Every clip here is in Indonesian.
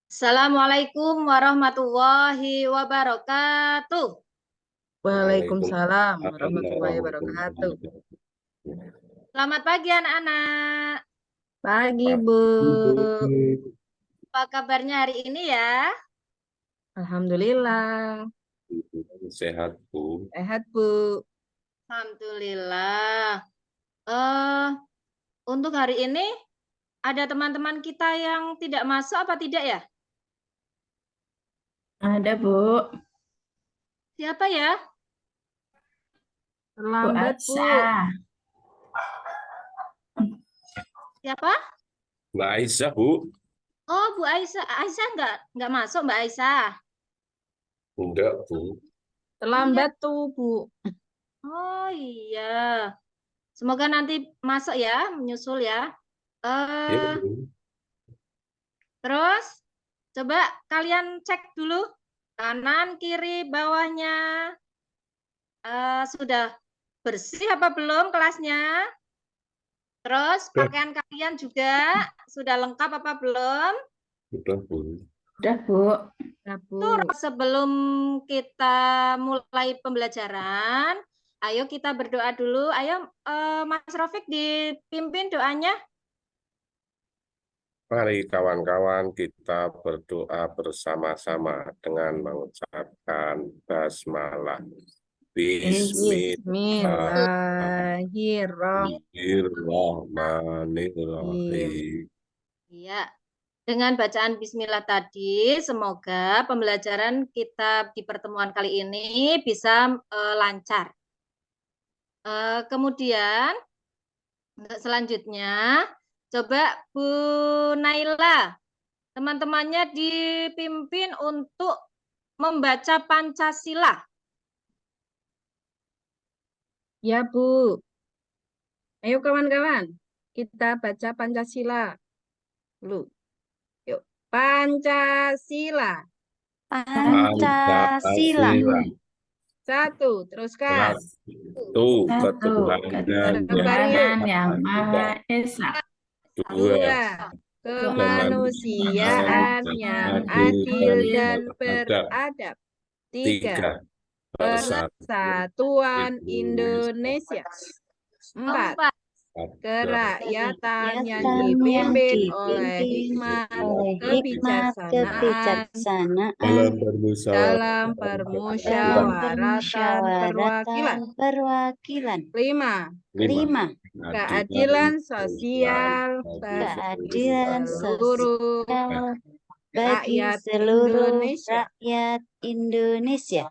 Assalamualaikum warahmatullahi wabarakatuh. Waalaikumsalam Waalaikumsalam warahmatullahi warahmatullahi wabarakatuh. wabarakatuh. Selamat pagi anak-anak. Pagi, Bu. Apa kabarnya hari ini ya? Alhamdulillah. Sehat, Bu. Sehat, Bu. Alhamdulillah. Untuk hari ini ada teman-teman kita yang tidak masuk apa tidak ya? Ada, Bu. Siapa ya? Bu Terlambat, Bu. Aisyah. Siapa? Mbak Aisyah, Bu. Oh, Bu Aisyah. Aisyah nggak masuk, Mbak Aisyah. Enggak, Bu. Terlambat tuh, Bu. Oh iya. Semoga nanti masuk ya, menyusul ya. Ya, Bu. Terus coba kalian cek dulu kanan, kiri, bawahnya. Sudah bersih apa belum kelasnya? Terus pakaian kalian juga sudah lengkap apa belum? Sudah, Bu. Udah, Bu. Nah, Bu. Sebelum kita mulai pembelajaran, ayo kita berdoa dulu. Ayo Mas Rafiq dipimpin doanya. Mari kawan-kawan kita berdoa bersama-sama dengan mengucapkan basmalah. Bismillahirrahmanirrahim. Iya. Dengan bacaan bismillah tadi, semoga pembelajaran kita di pertemuan kali ini bisa lancar. Kemudian selanjutnya, coba Bu Naila, teman-temannya dipimpin untuk membaca Pancasila. Ya, Bu. Ayo kawan-kawan, kita baca Pancasila. Lu. Yuk, Pancasila. Pancasila. Satu, teruskan. Satu, ketuhanan yang Maha Esa. Dua, kemanusiaan yang adil dan beradab. Tiga, persatuan Indonesia. Empat, kerakyatan yang dipimpin oleh hikmat kebijaksanaan dalam permusyawaratan perwakilan. Lima, keadilan sosial bagi seluruh rakyat Indonesia.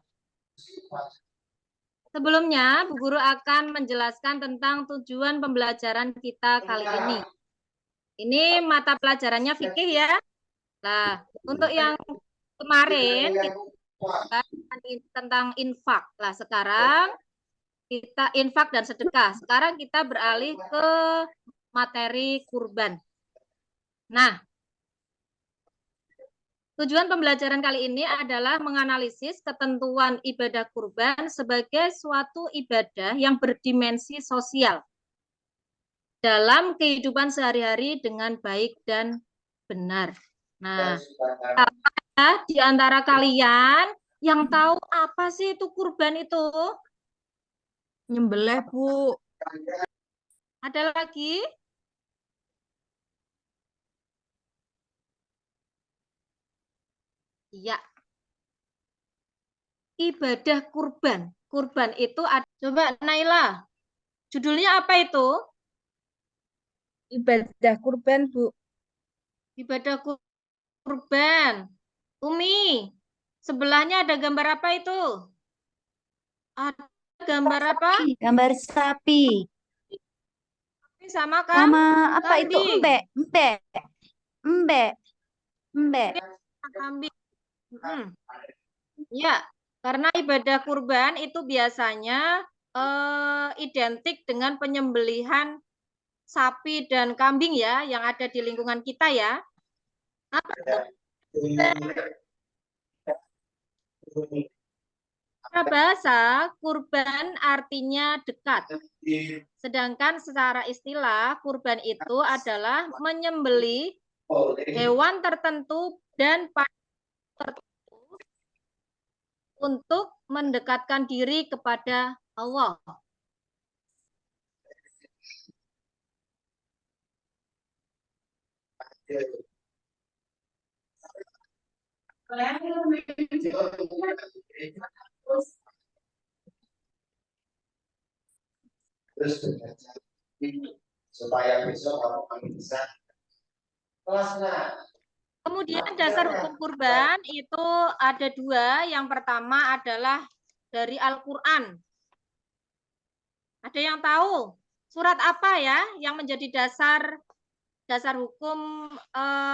Sebelumnya, Bu Guru akan menjelaskan tentang tujuan pembelajaran kita kali ini. Ini mata pelajarannya fikih ya. Nah, untuk yang kemarin kita tentang infak. Lah, sekarang kita infak dan sedekah. Sekarang kita beralih ke materi kurban. Nah, tujuan pembelajaran kali ini adalah menganalisis ketentuan ibadah kurban sebagai suatu ibadah yang berdimensi sosial dalam kehidupan sehari-hari dengan baik dan benar. Nah, apa di antara kalian yang tahu apa sih itu kurban itu? Nyembelih, Bu. Ada lagi? Iya. Ibadah kurban. Kurban itu ada. Coba Naila, judulnya apa itu? Ibadah kurban, Bu. Ibadah kurban. Umi, sebelahnya ada gambar apa itu? Ada gambar apa? Gambar sapi. Sama kan? Sama apa itu? Kambing. Embe. Kambing. Ya, karena ibadah kurban itu biasanya identik dengan penyembelihan sapi dan kambing ya, yang ada di lingkungan kita ya. Apa itu? Secara bahasa, kurban artinya dekat. Sedangkan secara istilah, kurban itu adalah menyembelih hewan tertentu dan tertentu untuk mendekatkan diri kepada Allah. Supaya besok kami bisa kelasnya. Kemudian dasar hukum kurban itu ada dua. Yang pertama adalah dari Al-Quran. Ada yang tahu surat apa ya yang menjadi dasar hukum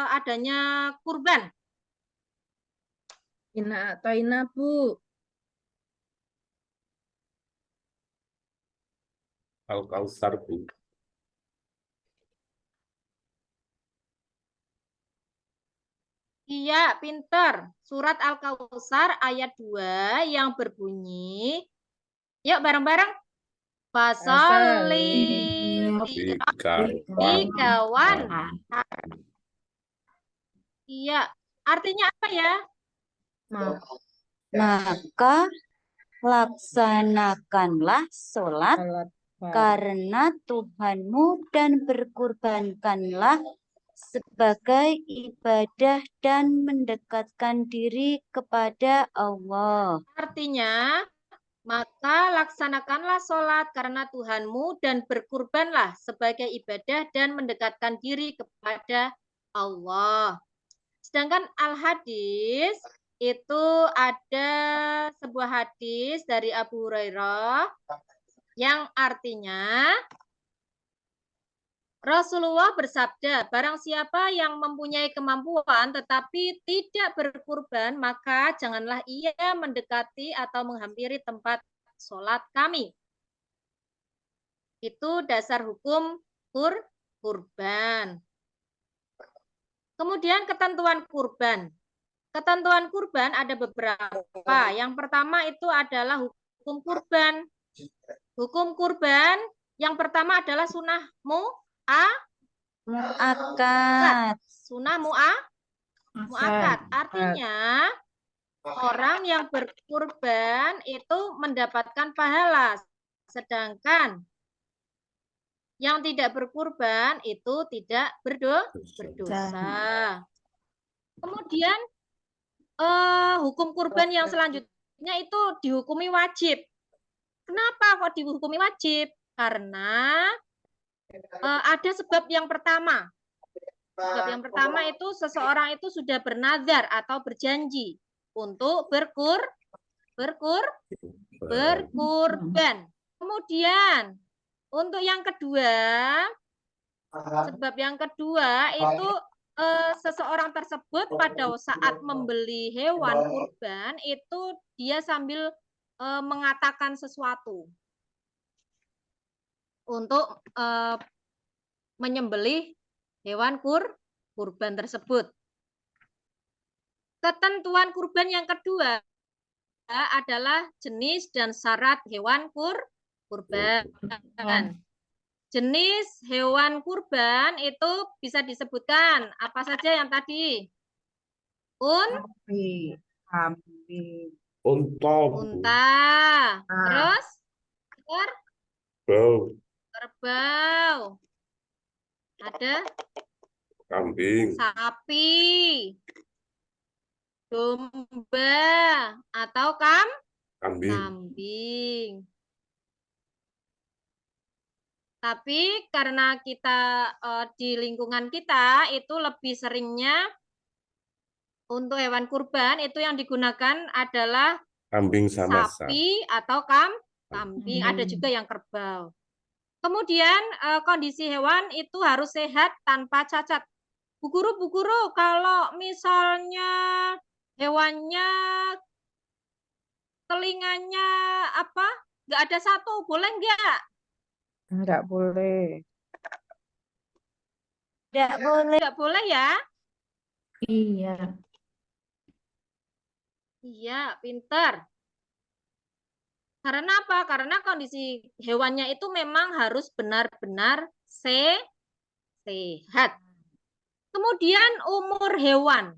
adanya kurban? Ina atau Ina, Bu? Al-Kautsar, Bu. Iya, pinter. Surat Al-Kautsar ayat 2 yang berbunyi, yuk bareng-bareng. Fasoli kawan. Iya, artinya apa ya? Maka laksanakanlah sholat karena Tuhanmu dan berkurbankanlah sebagai ibadah dan mendekatkan diri kepada Allah. Artinya, maka laksanakanlah sholat karena Tuhanmu dan berkurbanlah sebagai ibadah dan mendekatkan diri kepada Allah. Sedangkan al-hadis itu ada sebuah hadis dari Abu Hurairah yang artinya Rasulullah bersabda, barang siapa yang mempunyai kemampuan tetapi tidak berkurban, maka janganlah ia mendekati atau menghampiri tempat sholat kami. Itu dasar hukum kurban. Kemudian ketentuan kurban. Ketentuan kurban ada beberapa. Yang pertama itu adalah hukum kurban. Hukum kurban yang pertama adalah sunnah mu'akkad. Sunnah mu'akkad. Artinya orang yang berkurban itu mendapatkan pahala. Sedangkan yang tidak berkurban itu tidak berdosa. Kemudian hukum kurban yang selanjutnya itu dihukumi wajib. Kenapa kok dihukumi wajib? Karena ada sebab yang pertama. Sebab yang pertama itu seseorang itu sudah bernazar atau berjanji untuk berkurban. Kemudian untuk yang kedua, sebab yang kedua itu seseorang tersebut pada saat membeli hewan kurban itu dia sambil mengatakan sesuatu untuk menyembelih hewan kurban tersebut. Ketentuan kurban yang kedua adalah jenis dan syarat hewan kurban. Jenis hewan kurban itu bisa disebutkan apa saja yang tadi? Unta. Terus? Kerbau. Ada? Kambing. Sapi. Domba. Atau kambing. Tapi karena kita di lingkungan kita itu lebih seringnya untuk hewan kurban itu yang digunakan adalah Kambing sama sapi atau kambing. Ada juga yang kerbau. Kemudian kondisi hewan itu harus sehat tanpa cacat. Bu guru, kalau misalnya hewannya telinganya nggak ada satu, boleh nggak? Nggak boleh. Nggak boleh ya? Iya. Iya, pinter. Karena apa? Karena kondisi hewannya itu memang harus benar-benar sehat. Kemudian umur hewan.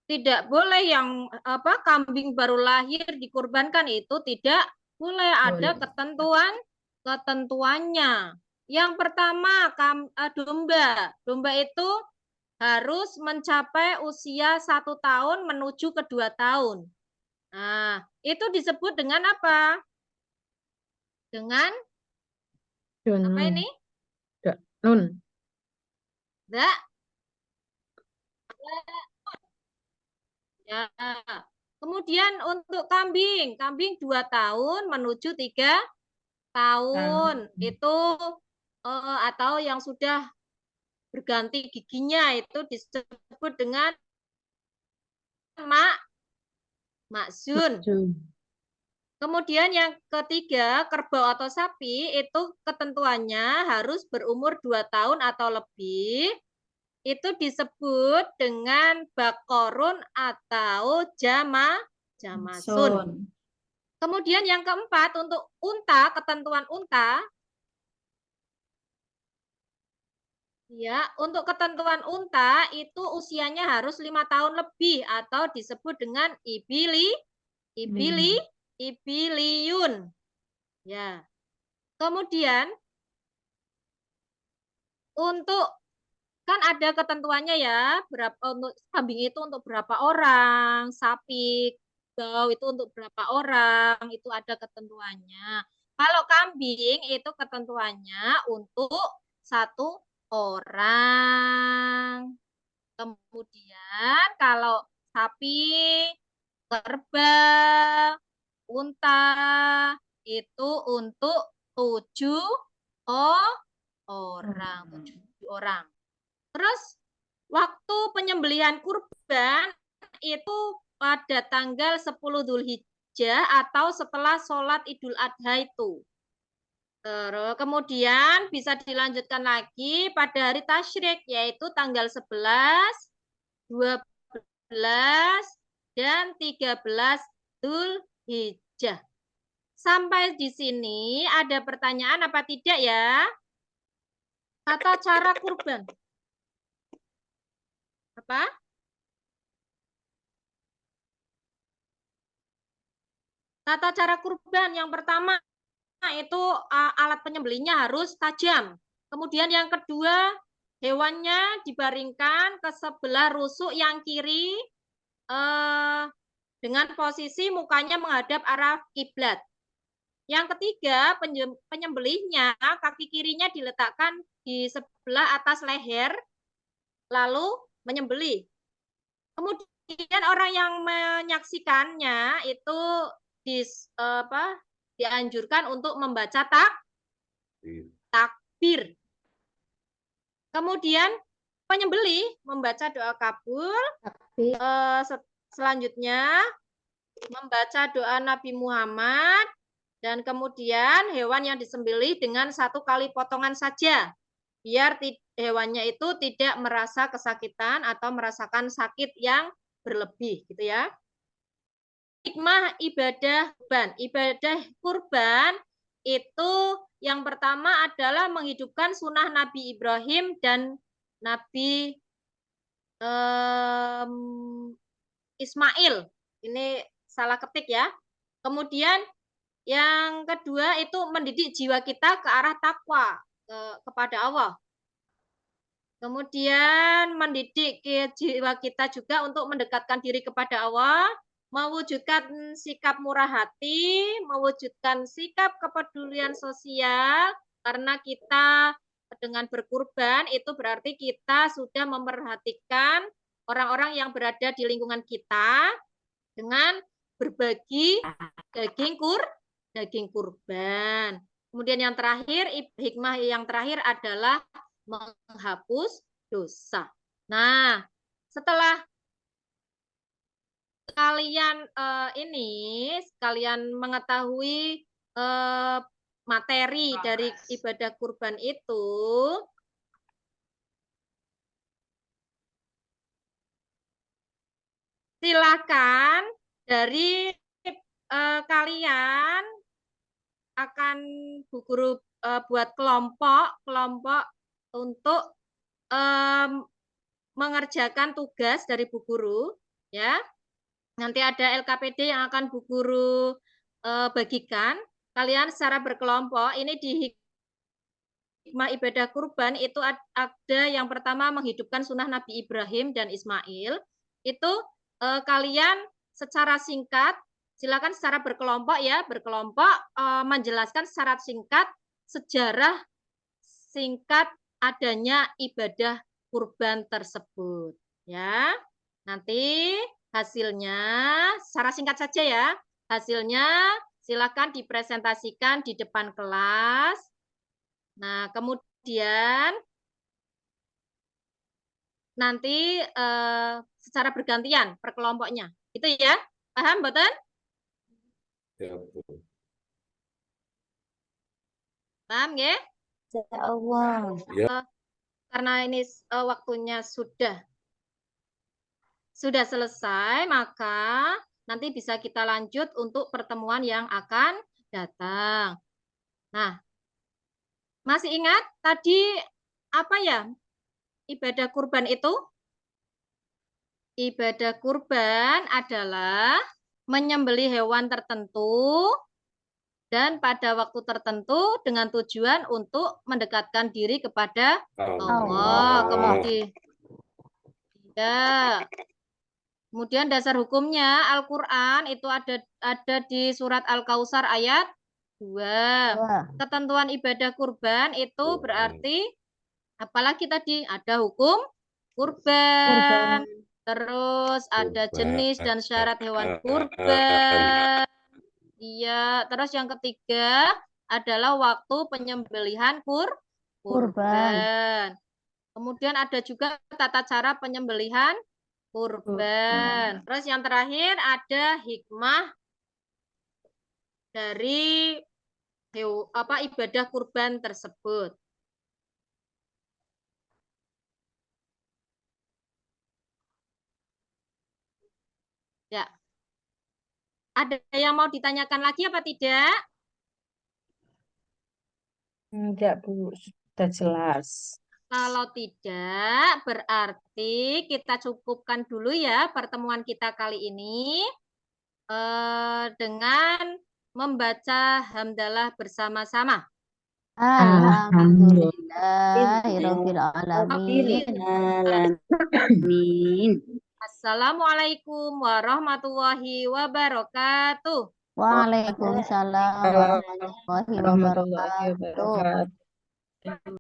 Tidak boleh yang kambing baru lahir dikurbankan, itu tidak boleh, ada ketentuannya. Yang pertama domba. Domba itu harus mencapai usia 1 tahun menuju ke 2 tahun. Nah, itu disebut dengan apa? Dengan apa ini? Nun. Ya. Kemudian untuk kambing 2 tahun menuju 3 tahun. Itu atau yang sudah berganti giginya itu disebut dengan makzun. Kemudian yang ketiga, kerbau atau sapi itu ketentuannya harus berumur 2 tahun atau lebih. Itu disebut dengan bakorun atau jamasun. Kemudian yang keempat, untuk unta, ketentuan unta. Ya, untuk ketentuan unta itu usianya harus 5 tahun lebih atau disebut dengan ibiliyun. Ya. Kemudian untuk kan ada ketentuannya ya, berapa untuk kambing itu untuk berapa orang, sapi kerbau itu untuk berapa orang, itu ada ketentuannya. Kalau kambing itu ketentuannya untuk 1 orang. Kemudian kalau sapi, kerbau, unta itu untuk 7 orang. 7 orang. Terus waktu penyembelihan kurban itu pada tanggal 10 Dzulhijjah atau setelah sholat Idul Adha itu. Terus kemudian bisa dilanjutkan lagi pada hari tasyrik, yaitu tanggal 11, 12, dan 13 Dzulhijjah. Sampai di sini ada pertanyaan apa tidak ya? Tata cara kurban. Apa? Tata cara kurban yang pertama itu alat penyembelihnya harus tajam. Kemudian yang kedua, hewannya dibaringkan ke sebelah rusuk yang kiri dengan posisi mukanya menghadap arah kiblat. Yang ketiga, penyembelihnya kaki kirinya diletakkan di sebelah atas leher, lalu menyembelih. Kemudian orang yang menyaksikannya itu dianjurkan untuk membaca takbir. Kemudian penyembelih membaca doa kabul. Selanjutnya membaca doa Nabi Muhammad. Dan kemudian hewan yang disembelih dengan 1 kali potongan saja, biar hewannya itu tidak merasa kesakitan atau merasakan sakit yang berlebih, gitu ya. Hikmah ibadah kurban. Ibadah kurban itu yang pertama adalah menghidupkan sunnah Nabi Ibrahim dan Nabi Ismail. Ini salah ketik ya. Kemudian yang kedua itu mendidik jiwa kita ke arah takwa kepada Allah. Kemudian mendidik jiwa kita juga untuk mendekatkan diri kepada Allah, mewujudkan sikap murah hati, mewujudkan sikap kepedulian sosial, karena kita dengan berkurban itu berarti kita sudah memperhatikan orang-orang yang berada di lingkungan kita dengan berbagi daging kurban. Kemudian yang terakhir, hikmah yang terakhir adalah menghapus dosa. Nah, setelah kalian mengetahui materi dari ibadah kurban itu, silakan dari kalian akan Bu Guru buat kelompok untuk mengerjakan tugas dari Bu Guru, ya. Nanti ada LKPD yang akan Bu Guru bagikan. Kalian secara berkelompok, ini di hikmah ibadah kurban itu ada yang pertama menghidupkan sunnah Nabi Ibrahim dan Ismail. Itu kalian secara singkat, silakan secara berkelompok ya, berkelompok menjelaskan secara singkat sejarah singkat adanya ibadah kurban tersebut. Ya, nanti hasilnya secara singkat saja ya. Hasilnya silakan dipresentasikan di depan kelas. Nah, kemudian nanti secara bergantian per kelompoknya. Itu ya. Paham, Mboten? Ya, Bu. Paham ya? Ya Allah. Ya. Karena ini waktunya sudah selesai, maka nanti bisa kita lanjut untuk pertemuan yang akan datang. Nah, masih ingat tadi apa ya ibadah kurban itu? Ibadah kurban adalah menyembelih hewan tertentu dan pada waktu tertentu dengan tujuan untuk mendekatkan diri kepada Allah. Kemudian dasar hukumnya Al-Qur'an itu ada di surat Al-Kautsar ayat 2. Ketentuan ibadah kurban itu berarti apalagi tadi ada hukum kurban. Terus ada jenis dan syarat hewan kurban. Iya, terus yang ketiga adalah waktu penyembelihan kurban. Kemudian ada juga tata cara penyembelihan kurban. Terus yang terakhir ada hikmah dari ibadah kurban tersebut. Ya. Ada yang mau ditanyakan lagi apa tidak? Enggak, Bu. Sudah jelas. Kalau tidak, berarti kita cukupkan dulu ya pertemuan kita kali ini dengan membaca hamdalah bersama-sama. Alhamdulillahirabbil alamin. Assalamualaikum warahmatullahi wabarakatuh. Waalaikumsalam warahmatullahi wabarakatuh.